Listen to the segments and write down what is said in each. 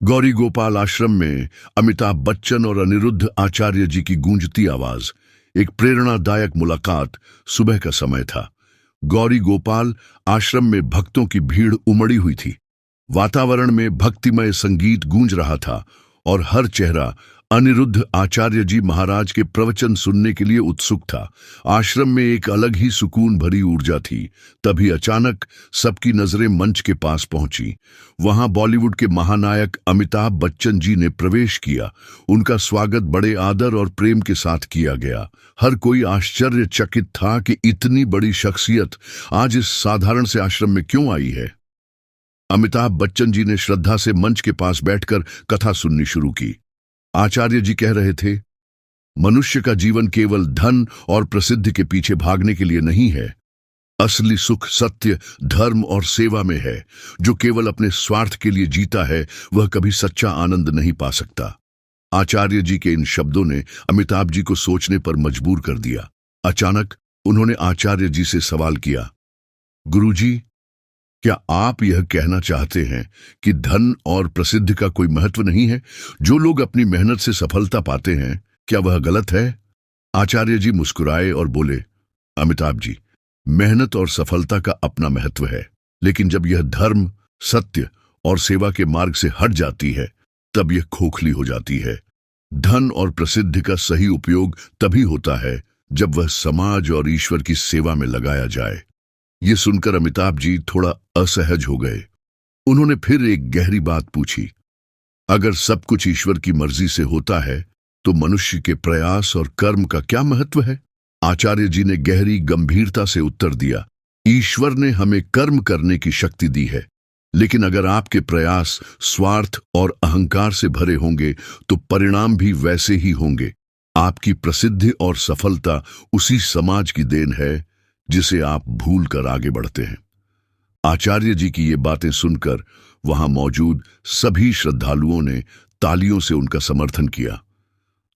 गौरी गोपाल आश्रम में अमिताभ बच्चन और अनिरुद्ध आचार्य जी की गूंजती आवाज। एक प्रेरणादायक मुलाकात। सुबह का समय था। गौरी गोपाल आश्रम में भक्तों की भीड़ उमड़ी हुई थी। वातावरण में भक्तिमय संगीत गूंज रहा था और हर चेहरा अनिरुद्ध आचार्य जी महाराज के प्रवचन सुनने के लिए उत्सुक था। आश्रम में एक अलग ही सुकून भरी ऊर्जा थी। तभी अचानक सबकी नजरें मंच के पास पहुंची। वहां बॉलीवुड के महानायक अमिताभ बच्चन जी ने प्रवेश किया। उनका स्वागत बड़े आदर और प्रेम के साथ किया गया। हर कोई आश्चर्यचकित था कि इतनी बड़ी शख्सियत आज इस साधारण से आश्रम में क्यों आई है। अमिताभ बच्चन जी ने श्रद्धा से मंच के पास बैठकर कथा सुननी शुरू की। आचार्य जी कह रहे थे, मनुष्य का जीवन केवल धन और प्रसिद्धि के पीछे भागने के लिए नहीं है। असली सुख सत्य, धर्म और सेवा में है। जो केवल अपने स्वार्थ के लिए जीता है वह कभी सच्चा आनंद नहीं पा सकता। आचार्य जी के इन शब्दों ने अमिताभ जी को सोचने पर मजबूर कर दिया। अचानक उन्होंने आचार्य जी से सवाल किया, गुरुजी, क्या आप यह कहना चाहते हैं कि धन और प्रसिद्धि का कोई महत्व नहीं है? जो लोग अपनी मेहनत से सफलता पाते हैं, क्या वह गलत है? आचार्य जी मुस्कुराए और बोले, अमिताभ जी, मेहनत और सफलता का अपना महत्व है, लेकिन जब यह धर्म, सत्य और सेवा के मार्ग से हट जाती है, तब यह खोखली हो जाती है। धन और प्रसिद्धि का सही उपयोग तभी होता है जब वह समाज और ईश्वर की सेवा में लगाया जाए। ये सुनकर अमिताभ जी थोड़ा असहज हो गए। उन्होंने फिर एक गहरी बात पूछी, अगर सब कुछ ईश्वर की मर्जी से होता है तो मनुष्य के प्रयास और कर्म का क्या महत्व है? आचार्य जी ने गहरी गंभीरता से उत्तर दिया, ईश्वर ने हमें कर्म करने की शक्ति दी है, लेकिन अगर आपके प्रयास स्वार्थ और अहंकार से भरे होंगे तो परिणाम भी वैसे ही होंगे। आपकी प्रसिद्धि और सफलता उसी समाज की देन है जिसे आप भूल कर आगे बढ़ते हैं। आचार्य जी की ये बातें सुनकर वहां मौजूद सभी श्रद्धालुओं ने तालियों से उनका समर्थन किया।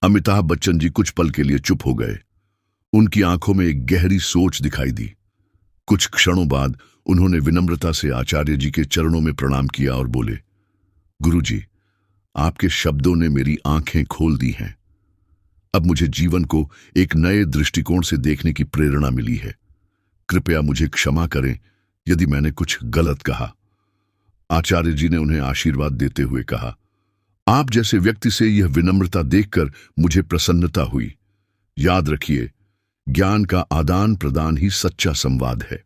अमिताभ बच्चन जी कुछ पल के लिए चुप हो गए। उनकी आंखों में एक गहरी सोच दिखाई दी। कुछ क्षणों बाद उन्होंने विनम्रता से आचार्य जी के चरणों में प्रणाम किया और बोले, गुरुजी, आपके शब्दों ने मेरी आंखें खोल दी हैं। अब मुझे जीवन को एक नए दृष्टिकोण से देखने की प्रेरणा मिली है। कृपया मुझे क्षमा करें यदि मैंने कुछ गलत कहा। आचार्य जी ने उन्हें आशीर्वाद देते हुए कहा, आप जैसे व्यक्ति से यह विनम्रता देखकर मुझे प्रसन्नता हुई। याद रखिए, ज्ञान का आदान प्रदान ही सच्चा संवाद है।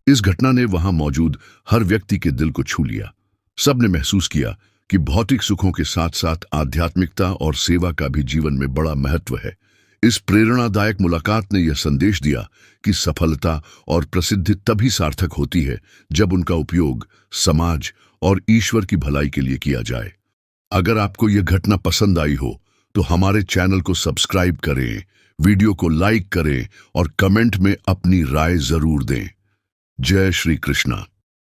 इस घटना ने वहां मौजूद हर व्यक्ति के दिल को छू लिया। सबने महसूस किया कि भौतिक सुखों के साथ साथ आध्यात्मिकता और सेवा का भी जीवन में बड़ा महत्व है। इस प्रेरणादायक मुलाकात ने यह संदेश दिया कि सफलता और प्रसिद्धि तभी सार्थक होती है जब उनका उपयोग समाज और ईश्वर की भलाई के लिए किया जाए। अगर आपको यह घटना पसंद आई हो तो हमारे चैनल को सब्सक्राइब करें, वीडियो को लाइक करें और कमेंट में अपनी राय जरूर दें। जय श्री कृष्णा।